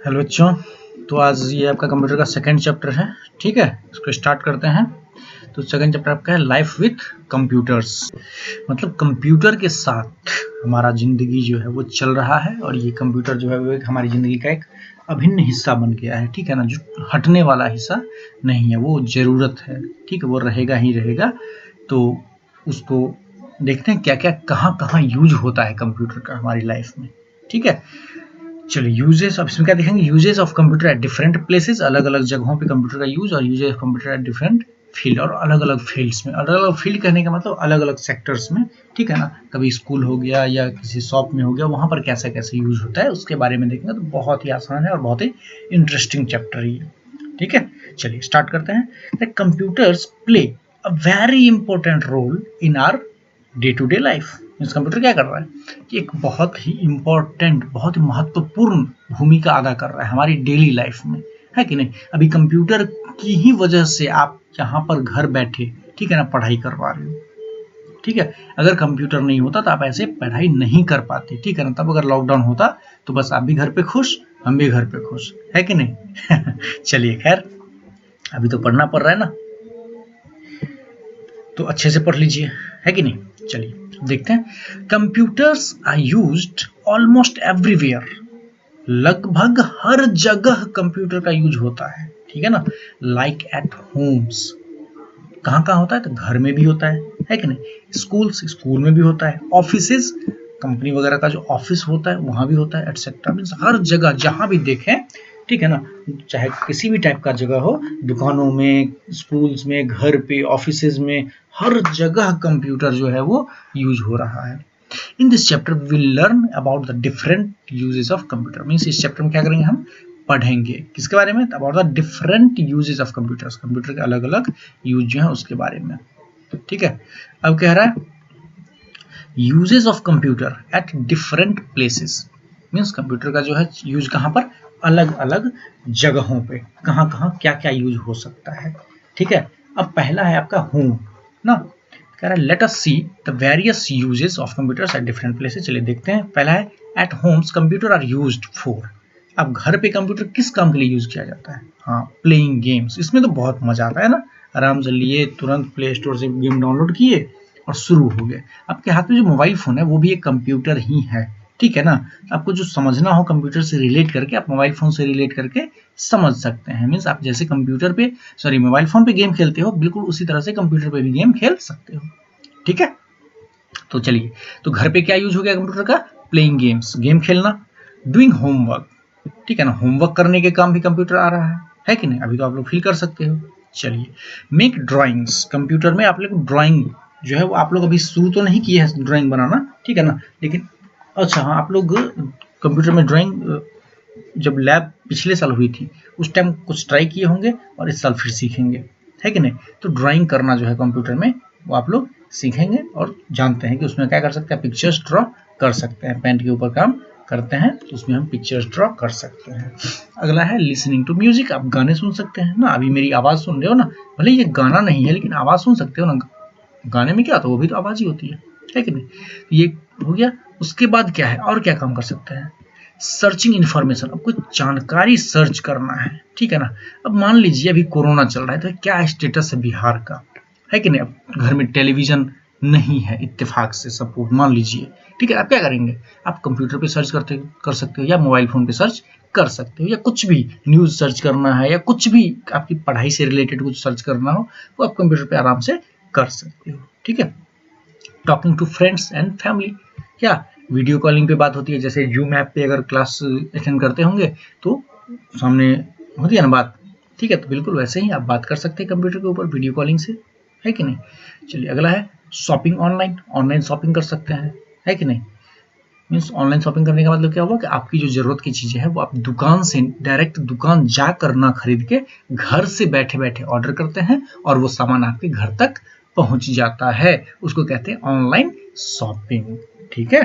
Hello बच्चों। तो आज ये आपका कंप्यूटर का सेकंड चैप्टर है। ठीक है, इसको स्टार्ट करते हैं। तो सेकंड चैप्टर आपका है लाइफ विथ कंप्यूटर्स। मतलब कंप्यूटर के साथ हमारा ज़िंदगी जो है वो चल रहा है और ये कंप्यूटर जो है वो एक हमारी ज़िंदगी का एक अभिन्न हिस्सा बन गया है। ठीक है ना, जो हटने वाला हिस्सा नहीं है, वो ज़रूरत है। ठीक है, वो रहेगा ही रहेगा। तो उसको देखते हैं क्या क्या कहाँ कहाँ यूज होता है कंप्यूटर का हमारी लाइफ में। ठीक है, चलिए यूजेस। अब इसमें क्या देखेंगे, uses of computer eight different places, अलग अलग जगहों पे कंप्यूटर का यूज, और uses of computer at different field, और अलग अलग फील्ड्स में। अलग अलग फील्ड कहने का मतलब अलग अलग सेक्टर्स में। ठीक है ना, कभी स्कूल हो गया या किसी शॉप में हो गया, वहां पर कैसे कैसे यूज होता है उसके बारे में देखेंगे। तो बहुत ही आसान है और बहुत ही इंटरेस्टिंग चैप्टर ही है। ठीक है, चलिए स्टार्ट करते हैं। Computers play a very important role in our day to day life. Means computer क्या कर रहा है कि एक बहुत ही इम्पोर्टेंट, बहुत ही महत्वपूर्ण भूमिका अदा कर रहा है हमारी डेली लाइफ में, है कि नहीं। अभी कंप्यूटर की ही वजह से आप यहाँ पर घर बैठे, ठीक है ना, पढ़ाई कर पा रहे हो। ठीक है, अगर कंप्यूटर नहीं होता तो आप ऐसे पढ़ाई नहीं कर पाते। ठीक है ना, तब अगर लॉकडाउन होता तो बस आप भी घर पे खुश, हम भी घर पे खुश, है कि नहीं। चलिए खैर, अभी तो पढ़ना पड़ रहा है ना, तो अच्छे से पढ़ लीजिए, है कि नहीं। चलिए देखते हैं। Computers are used almost everywhere. लगभग हर जगह कंप्यूटर का यूज होता है। ठीक है ना, लाइक एट होम्स। कहाँ कहाँ होता है, तो घर में भी होता है कि नहीं। स्कूल में भी होता है। ऑफिसेज, कंपनी वगैरह का जो ऑफिस होता है वहां भी होता है, एटसेट्रा। मीन्स हर जगह जहां भी देखें, ठीक है ना, चाहे किसी भी टाइप का जगह हो, दुकानों में, स्कूल्स में, घर पे, ऑफिसेज में, हर जगह कंप्यूटर जो है वो यूज हो रहा है। In this chapter we will learn about the different uses of computer. Means इस चैप्टर में क्या करेंगे, हम पढ़ेंगे किसके बारे में, about the different uses of computers. Computer के अलग अलग यूज जो है उसके बारे में। ठीक है, अब कह रहा है uses of computer eight different places. Means computer का जो है यूज कहाँ पर, अलग अलग जगहों पे, कहाँ कहाँ क्या क्या यूज हो सकता है। ठीक है, अब पहला है आपका होम ना। कह रहा है let us see the various uses of computers at different places. चलिए देखते हैं। पहला है at homes computer are used for. अब घर पे कंप्यूटर किस काम के लिए यूज किया जाता है, हाँ, प्लेइंग गेम्स। इसमें तो बहुत मजा आता है ना, आराम से लिए, तुरंत प्ले स्टोर से गेम डाउनलोड किए और शुरू हो गए। आपके हाथ में जो मोबाइल फोन है वो भी एक कंप्यूटर ही है। ठीक है ना, आपको जो समझना हो कंप्यूटर से रिलेट करके, आप मोबाइल फोन से रिलेट करके समझ सकते हैं। मीन्स आप जैसे कंप्यूटर पे, सॉरी, मोबाइल फोन पे गेम खेलते हो, बिल्कुल उसी तरह से कंप्यूटर पे भी गेम खेल सकते हो। ठीक है, तो चलिए, तो घर पे क्या यूज हो गया कंप्यूटर का, प्लेइंग गेम्स, गेम खेलना, डूइंग होमवर्क। ठीक है ना, होमवर्क करने के काम भी कंप्यूटर आ रहा है कि नहीं। अभी तो आप लोग फील कर सकते हो। चलिए, मेक ड्राइंग्स। कंप्यूटर में आप लोग ड्राइंग जो है वो आप लोग अभी शुरू तो नहीं किए हैं ड्राइंग बनाना, ठीक है ना, लेकिन अच्छा हाँ, आप लोग कंप्यूटर में ड्राइंग जब लैब पिछले साल हुई थी उस टाइम कुछ ट्राई किए होंगे और इस साल फिर सीखेंगे, है कि नहीं। तो ड्राइंग करना जो है कंप्यूटर में वो आप लोग सीखेंगे और जानते हैं कि उसमें क्या कर सकते हैं, पिक्चर्स ड्रॉ कर सकते हैं। पेंट के ऊपर काम करते हैं तो उसमें हम पिक्चर्स ड्रॉ कर सकते हैं। अगला है लिसनिंग टू म्यूजिक। आप गाने सुन सकते हैं ना, अभी मेरी आवाज़ सुन रहे हो ना, भले ये गाना नहीं है लेकिन आवाज़ सुन सकते हो ना। गाने में क्या होता है, वो भी तो आवाज़ ही होती है कि नहीं। ये हो गया। उसके बाद क्या है, और क्या काम कर सकते हैं, सर्चिंग इन्फॉर्मेशन। अब कोई जानकारी सर्च करना है, ठीक है ना। अब मान लीजिए अभी कोरोना चल रहा है तो क्या स्टेटस है बिहार का, है कि नहीं। अब घर में टेलीविजन नहीं है इत्तेफाक से, सपोर्ट मान लीजिए, ठीक है। आप क्या करेंगे, आप कंप्यूटर पे सर्च कर सकते हो या मोबाइल फोन पे सर्च कर सकते हो, या कुछ भी न्यूज़ सर्च करना है या कुछ भी आपकी पढ़ाई से रिलेटेड कुछ सर्च करना हो वो आप कंप्यूटर पे आराम से कर सकते हो। ठीक है, talking to friends and family, क्या वीडियो कॉलिंग पे बात होती है। जैसे जूम ऐप पे अगर क्लास अटेंड करते होंगे तो सामने होती है ना बात, ठीक है, तो बिल्कुल वैसे ही आप बात कर सकते हैं कंप्यूटर के ऊपर वीडियो कॉलिंग से, है कि नहीं। चलिए अगला है शॉपिंग ऑनलाइन। ऑनलाइन शॉपिंग कर सकते हैं, है कि नहीं। मीन्स ऑनलाइन शॉपिंग करने का मतलब क्या हुआ कि आपकी जो जरूरत की चीजें हैं वो आप दुकान से डायरेक्ट दुकान जाकर ना खरीद के घर से बैठे बैठे ऑर्डर करते हैं और वो सामान आपके घर तक पहुंच जाता है। उसको कहते हैं ऑनलाइन शॉपिंग। ठीक है,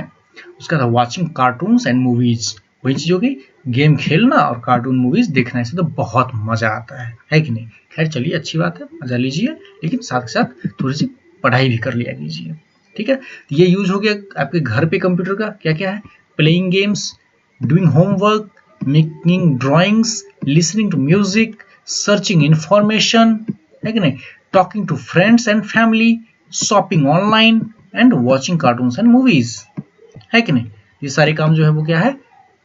उसका था वॉचिंग कार्टून्स एंड मूवीज। वही चीज होगी, गेम खेलना और कार्टून मूवीज देखना, इससे तो बहुत मजा आता है कि नहीं। खैर चलिए, अच्छी बात है, मजा लीजिए, लेकिन साथ के साथ थोड़ी सी पढ़ाई भी कर लिया कीजिए। ठीक है, तो ये यूज हो गया आपके घर पे कंप्यूटर का। क्या क्या है, playing games, doing homework, making drawings, listening to music, searching information, है कि नहीं, talking to friends and family, shopping online and watching cartoons and movies, है कि नहीं। ये सारे काम जो है वो क्या है,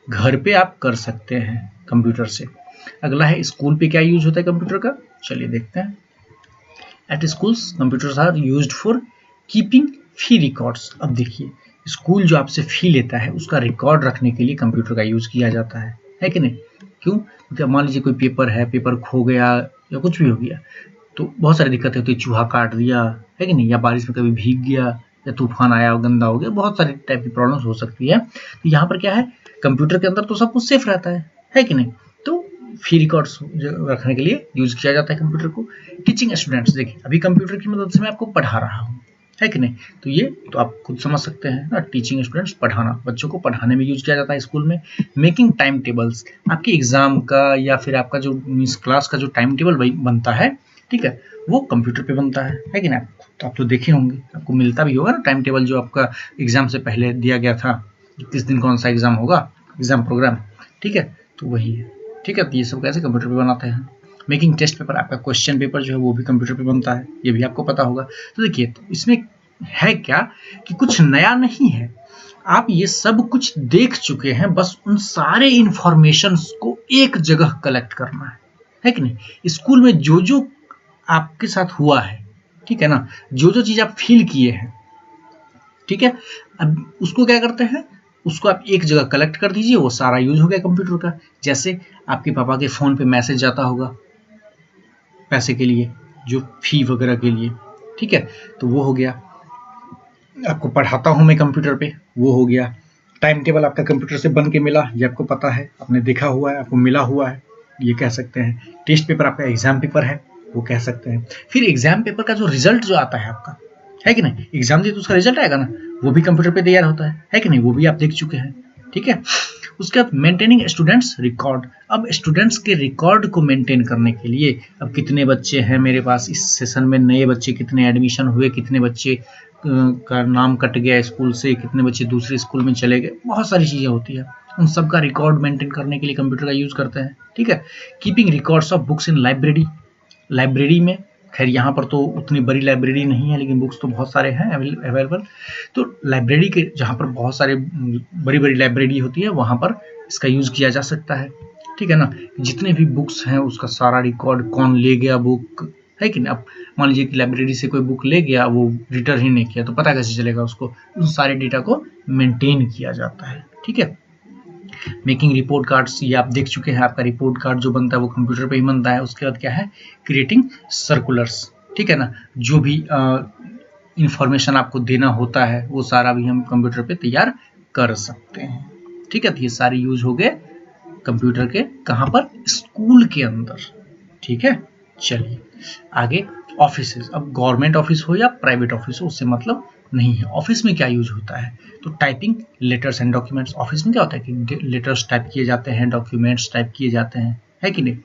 घर पे आप कर सकते हैं कंप्यूटर से। अगला है स्कूल पे क्या यूज होता है कंप्यूटर का, चलिए देखते हैं। At schools computers are used for keeping fee records. अब देखिए, स्कूल जो आपसे फी लेता है उसका रिकॉर्ड रखने के लिए कंप्यूटर का यूज किया जाता है कि नहीं। क्यों, क्योंकि मान लीजिए कोई पेपर है, पेपर खो गया या कुछ भी हो गया तो बहुत सारी दिक्कतें होती है, चूहा काट दिया, है कि नहीं, या बारिश में कभी भीग गया, या तूफान आया गंदा हो गया, बहुत सारी टाइप की प्रॉब्लम्स हो सकती है। तो यहाँ पर क्या है, कंप्यूटर के अंदर तो सब कुछ सेफ रहता है कि नहीं। तो फी रिकॉर्ड्स रखने के लिए यूज किया जाता है कंप्यूटर को। टीचिंग स्टूडेंट्स, देखिए अभी कंप्यूटर की मदद से मैं आपको पढ़ा रहा हूँ, है कि नहीं, तो ये तो आप खुद समझ सकते हैं ना, टीचिंग स्टूडेंट्स, पढ़ाना, बच्चों को पढ़ाने में यूज किया जाता है स्कूल में। मेकिंग टाइम टेबल्स, आपके एग्जाम का या फिर आपका जो मीन्स क्लास का जो टाइम टेबल बनता है, ठीक है, वो कंप्यूटर पे बनता है कि नहीं। आप तो देखे होंगे, आपको मिलता भी होगा ना टाइम टेबल, जो आपका एग्जाम से पहले दिया गया था, किस दिन कौन सा एग्जाम होगा, एग्जाम प्रोग्राम, ठीक है, तो वही है, ठीक है। तो ये सब कैसे कंप्यूटर पे बनाते हैं। मेकिंग टेस्ट पेपर, आपका क्वेश्चन पेपर जो है वो भी कंप्यूटर पे बनता है, ये भी आपको पता होगा। तो देखिए, तो इसमें है क्या कि कुछ नया नहीं है, आप ये सब कुछ देख चुके हैं, बस उन सारे इंफॉर्मेशंस को एक जगह कलेक्ट करना है कि नहीं। स्कूल में जो जो आपके साथ हुआ है, ठीक है ना, जो जो चीज आप फील किए हैं, ठीक है, अब उसको क्या करते हैं, उसको आप एक जगह कलेक्ट कर दीजिए, वो सारा यूज हो गया कंप्यूटर का। जैसे आपके पापा के फोन पे मैसेज आता होगा पैसे के लिए, जो फी वगैरह के लिए, ठीक है, तो वो हो गया। आपको पढ़ाता हूं मैं कंप्यूटर पे, वो हो गया। टाइम टेबल आपका कंप्यूटर से बन के मिला, ये आपको पता है, आपने देखा हुआ है, आपको मिला हुआ है, ये कह सकते हैं। टेस्ट पेपर आपका एग्जाम पेपर है, वो कह सकते हैं। फिर एग्जाम पेपर का जो रिजल्ट जो आता है आपका, है कि नहीं, एग्जाम दिए तो उसका रिजल्ट आएगा ना, वो भी कंप्यूटर पे तैयार होता है कि नहीं, वो भी आप देख चुके हैं, ठीक है। उसके बाद मेंटेनिंग स्टूडेंट्स रिकॉर्ड। अब स्टूडेंट्स के रिकॉर्ड को मेंटेन करने के लिए, अब कितने बच्चे हैं मेरे पास इस सेशन में, नए बच्चे कितने एडमिशन हुए, कितने बच्चे का नाम कट गया स्कूल से, कितने बच्चे दूसरे स्कूल में चले गए, बहुत सारी चीजें होती है, उन सब का रिकॉर्ड मेंटेन करने के लिए कंप्यूटर का यूज करते हैं, ठीक है। Keeping records of books in library, library में, खैर यहाँ पर तो उतनी बड़ी लाइब्रेरी नहीं है, लेकिन बुक्स तो बहुत सारे हैं अवेलेबल। तो लाइब्रेरी के जहाँ पर बहुत सारे बड़ी बड़ी लाइब्रेरी होती है, वहाँ पर इसका यूज किया जा सकता है, ठीक है ना। जितने भी बुक्स हैं उसका सारा रिकॉर्ड, कौन ले गया बुक, है कि नहीं। अब मान लीजिए कि लाइब्रेरी से कोई बुक ले गया, वो रिटर्न ही नहीं किया, तो पता कैसे चलेगा उसको, उस सारे डेटा को मेंटेन किया जाता है, ठीक है। मेकिंग रिपोर्ट कार्ड्स, ये आप देख चुके हैं, आपका रिपोर्ट कार्ड जो बनता है वो कंप्यूटर पे ही बनता है। उसके बाद क्या है, क्रिएटिंग सर्कुलर्स, ठीक है ना, जो भी इंफॉर्मेशन आपको देना होता है वो सारा भी हम कंप्यूटर पे तैयार कर सकते हैं, ठीक है। तो ये सारे यूज हो गए कंप्यूटर के, कहाँ पर, स्कूल के अंदर, ठीक है। चलिए आगे, ऑफिसेज। अब गवर्नमेंट ऑफिस हो या प्राइवेट ऑफिस हो, उससे मतलब नहीं है। ऑफिस में क्या यूज होता है, तो typing letters and documents. Office में क्या होता है कि लेटर्स टाइप किए जाते हैं, डॉक्यूमेंट्स टाइप किए जाते हैं, है कि नहीं,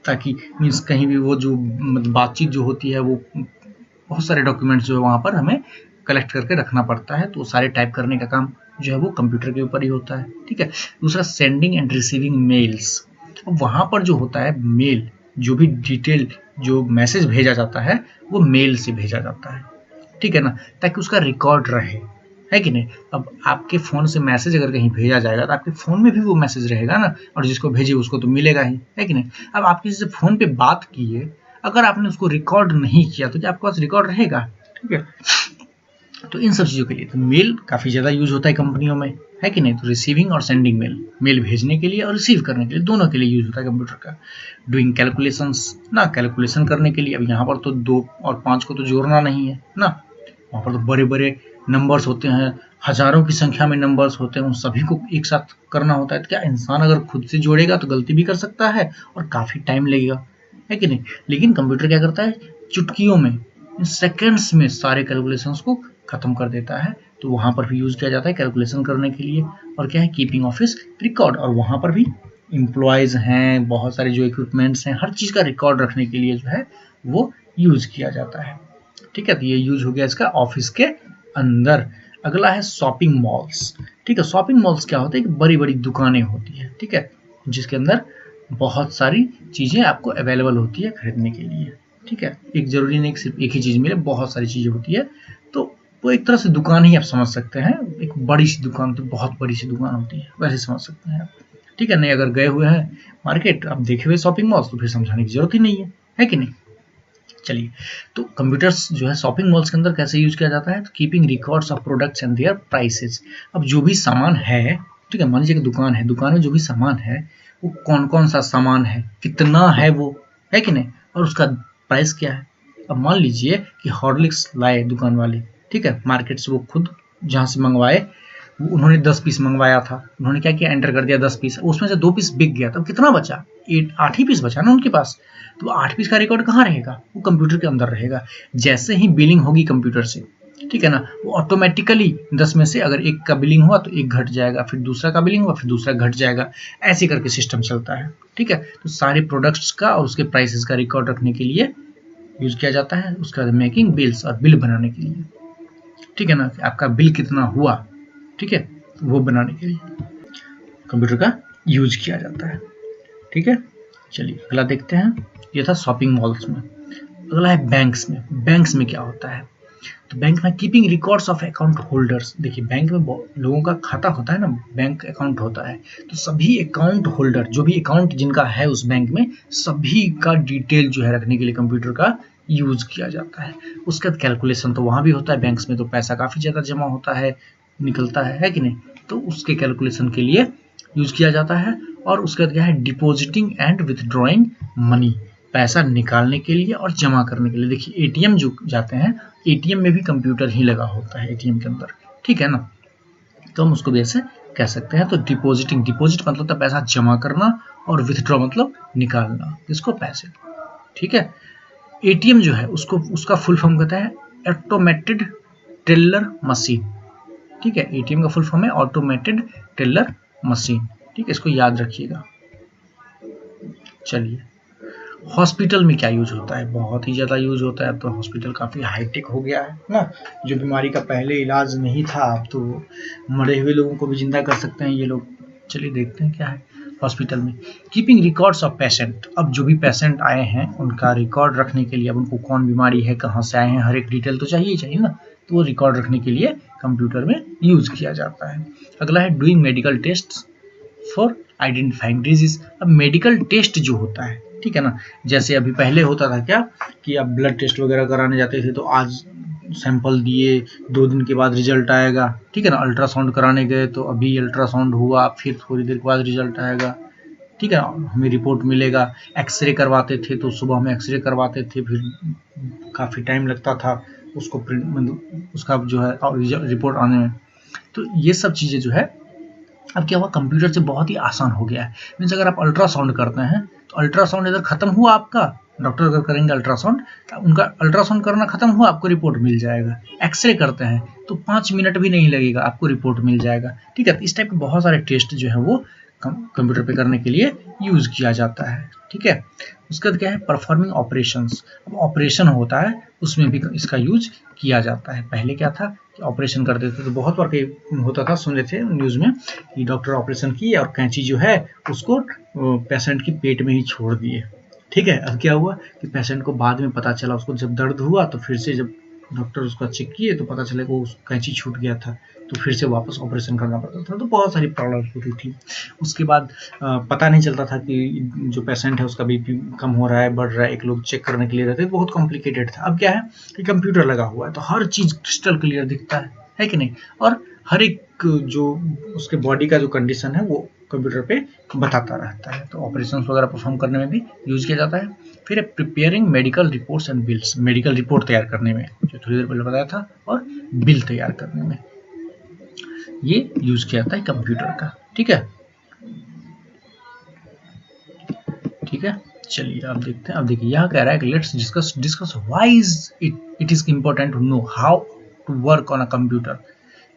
ताकि मीन्स कहीं भी वो जो बातचीत जो होती है, वो बहुत सारे डॉक्यूमेंट्स जो है वहाँ पर हमें कलेक्ट करके रखना पड़ता है, तो सारे टाइप करने का काम जो है वो कंप्यूटर के ऊपर ही होता है, ठीक है। दूसरा, सेंडिंग एंड रिसीविंग मेल्स। अब वहाँ पर जो होता है मेल, जो भी डिटेल जो मैसेज भेजा जाता है वो मेल से भेजा जाता है, ठीक है ना, ताकि उसका रिकॉर्ड रहे, है कि नहीं। अब आपके फोन से मैसेज अगर कहीं भेजा जाएगा तो आपके फोन में भी वो मैसेज रहेगा ना, और जिसको भेजे उसको तो मिलेगा ही, है कि नहीं। अब आप किसी से फोन पे बात किए, अगर आपने उसको रिकॉर्ड नहीं किया तो क्या आपके पास रिकॉर्ड रहेगा, ठीक है। तो इन सब चीजों के लिए तो मेल काफी ज्यादा यूज होता है कंपनियों में, है कि नहीं। तो रिसीविंग और सेंडिंग मेल, मेल भेजने के लिए और रिसीव करने के लिए, दोनों के लिए यूज होता है कंप्यूटर का। डूइंग कैलकुलेशंस ना, कैलकुलेशन करने के लिए। अब यहाँ पर तो 2 और 5 को तो जोड़ना नहीं है ना, वहाँ पर तो बड़े बड़े नंबर्स होते हैं, हजारों की संख्या में नंबर्स होते हैं, उन सभी को एक साथ करना होता है। तो क्या इंसान अगर खुद से जोड़ेगा तो गलती भी कर सकता है और काफी टाइम लगेगा, है कि नहीं। लेकिन कंप्यूटर क्या करता है, चुटकियों में, सेकंड्स में सारे कैलकुलेशंस को खत्म कर देता है। तो वहां पर भी यूज किया जाता है कैलकुलेशन करने के लिए। और क्या है, कीपिंग ऑफिस रिकॉर्ड, और वहां पर भी एम्प्लॉयज हैं, बहुत सारे जो इक्विपमेंट्स हैं, हर चीज का रिकॉर्ड रखने के लिए जो है वो यूज किया जाता है, ठीक है। तो ये यूज हो गया इसका ऑफिस के अंदर। अगला है शॉपिंग मॉल्स, ठीक है। शॉपिंग मॉल्स क्या होते हैं, बड़ी बड़ी दुकानें होती है, ठीक है। जिसके अंदर बहुत सारी चीजें आपको अवेलेबल होती है खरीदने के लिए, ठीक है। एक जरूरी नहीं कि सिर्फ एक ही चीज मिले, बहुत सारी चीजें होती है। तो वो एक तरह से दुकान ही आप समझ सकते हैं, एक बड़ी सी दुकान, तो बहुत बड़ी सी दुकान होती है वैसे समझ सकते हैं आप, ठीक है। नहीं अगर गए हुए हैं मार्केट, आप देखे हुए शॉपिंग मॉल्स, तो फिर समझाने की जरूरत ही नहीं है कि नहीं। चलिए, तो कंप्यूटर्स जो है शॉपिंग मॉल्स के अंदर कैसे यूज किया जाता है, तो keeping records of products and their prices. अब जो भी सामान है, ठीक है, मान लीजिए कि दुकान है, दुकान में जो भी सामान है वो कौन कौन सा सामान है, कितना है वो, है कि नहीं, और उसका प्राइस क्या है। अब मान लीजिए कि हॉर्लिक्स लाए दुकान वाले, ठीक है, मार्केट से वो खुद जहाँ से मंगवाए, उन्होंने 10 पीस मंगवाया था, उन्होंने क्या किया, एंटर कर दिया 10 पीस, उसमें से 2 पीस बिक गया, तो कितना बचा, 8 ही पीस बचा ना उनके पास। तो 8 पीस का रिकॉर्ड कहाँ रहेगा, वो कंप्यूटर के अंदर रहेगा। जैसे ही बिलिंग होगी कंप्यूटर से, ठीक है ना, वो ऑटोमेटिकली 10 में से अगर एक का बिलिंग हुआ तो एक घट जाएगा, फिर दूसरा का बिलिंग हुआ फिर दूसरा घट जाएगा, ऐसे करके सिस्टम चलता है, ठीक है। तो सारे प्रोडक्ट्स का और उसके प्राइसेस का रिकॉर्ड रखने के लिए यूज किया जाता है, उसका मेकिंग बिल्स और बिल बनाने के लिए, ठीक है ना, आपका बिल कितना हुआ, ठीक है, वो बनाने के लिए कंप्यूटर का यूज किया जाता है, ठीक है। चलिए अगला देखते हैं, ये था शॉपिंग मॉल्स में। अगला है बैंक्स में। बैंक्स में क्या होता है, तो बैंक में keeping records of account holders. देखिए बैंक में लोगों का खाता होता है ना, बैंक अकाउंट होता है, तो सभी अकाउंट होल्डर, जो भी अकाउंट जिनका है उस बैंक में, सभी का डिटेल जो है रखने के लिए कंप्यूटर का यूज किया जाता है। उसके बाद कैलकुलेशन तो वहाँ भी होता है, बैंक्स में तो पैसा काफ़ी ज़्यादा जमा होता है, निकलता है कि नहीं, तो उसके कैलकुलेशन के लिए यूज किया जाता है। और उसके बाद क्या है, डिपॉजिटिंग एंड विथड्रॉइंग मनी, पैसा निकालने के लिए और जमा करने के लिए। देखिए एटीएम जो जाते हैं, एटीएम में भी कंप्यूटर ही लगा होता है एटीएम के अंदर, ठीक है ना, तो हम उसको भी ऐसे कह सकते हैं। तो डिपॉजिटिंग, डिपॉजिट मतलब था पैसा जमा करना, और विथड्रॉ मतलब निकालना, इसको पैसे, ठीक है। एटीएम जो है उसको, उसका फुल फॉर्म कहता है ऑटोमेटेड टेलर मशीन, ठीक है। एटीएम का फुल फॉर्म है ऑटोमेटेड टेलर मशीन, ठीक है, इसको याद रखिएगा। चलिए हॉस्पिटल में क्या यूज होता है, बहुत ही ज़्यादा यूज होता है। अब तो हॉस्पिटल काफ़ी हाईटेक हो गया है ना, जो बीमारी का पहले इलाज नहीं था, अब तो मरे हुए लोगों को भी जिंदा कर सकते हैं ये लोग। चलिए देखते हैं क्या है हॉस्पिटल में। Keeping records of patient. अब जो भी पेशेंट आए हैं उनका रिकॉर्ड रखने के लिए, अब उनको कौन बीमारी है, कहाँ से आए हैं, हर एक डिटेल तो चाहिए ही चाहिए ना, तो वो रिकॉर्ड रखने के लिए कंप्यूटर में यूज किया जाता है। अगला है doing medical test for identifying disease. अब मेडिकल टेस्ट जो होता है, ठीक है ना, जैसे अभी पहले होता था क्या कि आप ब्लड टेस्ट वगैरह कराने जाते थे तो आज सैंपल दिए, 2 दिन के बाद रिजल्ट आएगा, ठीक है ना। अल्ट्रासाउंड कराने गए तो अभी अल्ट्रासाउंड हुआ, फिर थोड़ी देर के बाद रिजल्ट आएगा, ठीक है, हमें रिपोर्ट मिलेगा। एक्सरे करवाते थे तो सुबह में एक्सरे करवाते थे, फिर काफ़ी टाइम लगता था उसको प्रिंट, उसका जो है रिपोर्ट आने में। तो ये सब चीज़ें जो है अब क्या हुआ, कंप्यूटर से बहुत ही आसान हो गया है। मीन्स अगर आप अल्ट्रासाउंड करते हैं तो अल्ट्रासाउंड इधर खत्म हुआ आपका, डॉक्टर अगर करेंगे अल्ट्रासाउंड, उनका अल्ट्रासाउंड करना खत्म हुआ, आपको रिपोर्ट मिल जाएगा। एक्सरे करते हैं तो 5 मिनट भी नहीं लगेगा, आपको रिपोर्ट मिल जाएगा, ठीक है। इस टाइप के बहुत सारे टेस्ट जो है वो कंप्यूटर पे करने के लिए यूज किया जाता है, ठीक है। उसके बाद क्या है, परफॉर्मिंग ऑपरेशंस। अब ऑपरेशन होता है उसमें भी इसका यूज किया जाता है। पहले क्या था कि ऑपरेशन करते थे तो बहुत बार होता था, सुन रहे थे न्यूज में कि डॉक्टर ऑपरेशन किए और कैंची जो है उसको पेशेंट की पेट में ही छोड़ दिए, ठीक है। अब क्या हुआ कि पेशेंट को बाद में पता चला, उसको जब दर्द हुआ तो फिर से जब डॉक्टर उसका चेक किए तो पता चला कि वो कैंची छूट गया था, तो फिर से वापस ऑपरेशन करना पड़ता था, तो बहुत सारी प्रॉब्लम होती थी। उसके बाद पता नहीं चलता था कि जो पेशेंट है उसका बीपी कम हो रहा है, बढ़ रहा है, एक लोग चेक करने के लिए रहते, बहुत कॉम्प्लिकेटेड था। अब क्या है कि कंप्यूटर लगा हुआ है तो हर चीज़ क्रिस्टल क्लियर दिखता है कि नहीं, और हर एक जो उसके बॉडी का जो कंडीशन है वो कंप्यूटर पे बताता रहता है। तो ऑपरेशन वगैरह परफॉर्म करने में भी यूज किया जाता है। फिर preparing medical reports and bills, medical report तैयार करने में, जो थोड़ी देर पहले बताया था, और बिल तैयार करने में ये यूज किया जाता है कंप्यूटर का, ठीक है, ठीक है। चलिए अब देखते हैं। अब देखिए यह कह रहा है कि let's discuss why it is important to know how to work on a computer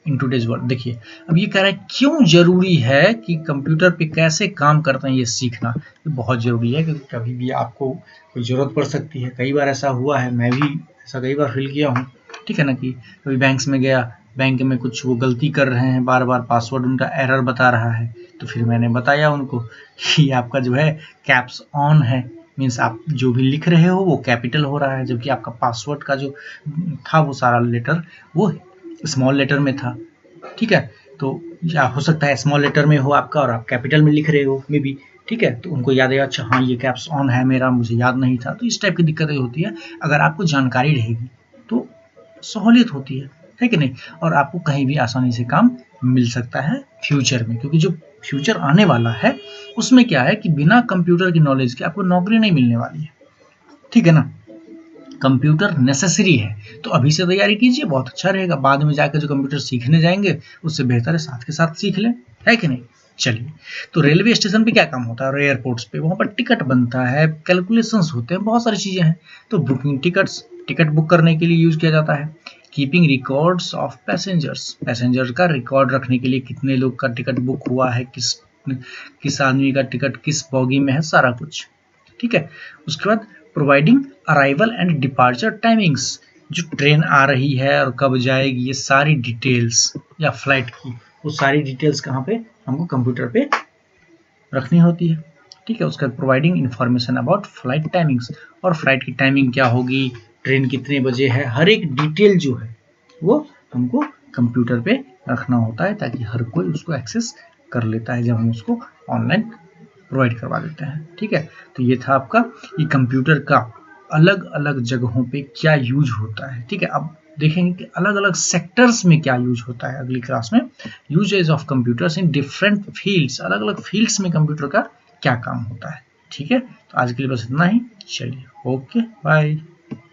in today's world. देखिए अब ये कह रहा है क्यों जरूरी है कि कंप्यूटर पे कैसे काम करते हैं ये सीखना, ये बहुत जरूरी है, क्योंकि कभी भी आपको कोई जरूरत पड़ सकती है। कई बार ऐसा हुआ है, मैं भी ऐसा कई बार फील किया हूँ, ठीक है ना, कि कभी बैंक्स में गया बैंक में कुछ वो गलती कर रहे हैं, बार बार पासवर्ड उनका एरर बता रहा है, तो फिर मैंने बताया उनको कि आपका जो है कैप्स ऑन है, मीन्स आप जो भी लिख रहे हो वो कैपिटल हो रहा है, जबकि आपका पासवर्ड का जो था वो सारा लेटर वो स्मॉल लेटर में था। ठीक है, तो या हो सकता है स्मॉल लेटर में हो आपका और आप कैपिटल में लिख रहे हो मे बी। ठीक है, तो उनको याद है, अच्छा हाँ ये कैप्स ऑन है मेरा, मुझे याद नहीं था। तो इस टाइप की दिक्कतें होती है। अगर आपको जानकारी रहेगी तो सहूलियत होती है कि नहीं, और आपको कहीं भी आसानी से काम मिल सकता है फ्यूचर में, क्योंकि जो फ्यूचर आने वाला है उसमें क्या है कि बिना कंप्यूटर की नॉलेज के आपको नौकरी नहीं मिलने वाली है। ठीक है ना, कंप्यूटर नेसेसरी है, तो अभी से तैयारी कीजिए, बहुत अच्छा रहेगा। बाद में जाकर जो कंप्यूटर सीखने जाएंगे उससे बेहतर है साथ के साथ सीख लें, है कि नहीं। चलिए, तो रेलवे स्टेशन पे क्या काम होता है और एयरपोर्ट्स पे, वहाँ पर टिकट बनता है, कैलकुलेशंस होते हैं, बहुत सारी चीज़ें हैं। तो बुकिंग टिकट बुक करने के लिए यूज किया जाता है। कीपिंग रिकॉर्ड्स ऑफ पैसेंजर का रिकॉर्ड रखने के लिए कितने लोग का टिकट बुक हुआ है, किस आदमी का टिकट किस बॉगी में है, सारा कुछ। ठीक है, उसके बाद providing arrival and departure timings, जो ट्रेन आ रही है और कब जाएगी ये सारी डिटेल्स, या फ्लाइट की वो सारी डिटेल्स कहाँ पे हमको कंप्यूटर पे रखनी होती है। ठीक है, उसके बाद providing information about flight timings, और फ्लाइट की टाइमिंग क्या होगी, ट्रेन कितने बजे है, हर एक डिटेल जो है वो हमको कंप्यूटर पे रखना होता है, ताकि हर कोई उसको एक्सेस कर लेता है जब हम उसको ऑनलाइन प्रोवाइड करवा देते हैं। ठीक है, तो ये था आपका ये कंप्यूटर का अलग अलग जगहों पे क्या यूज होता है। ठीक है, अब देखेंगे कि अलग अलग सेक्टर्स में क्या यूज होता है अगली क्लास में। Uses of computers in different fields, अलग अलग फील्ड्स में कंप्यूटर का क्या काम होता है। ठीक है, तो आज के लिए बस इतना ही। चलिए, ओके बाय।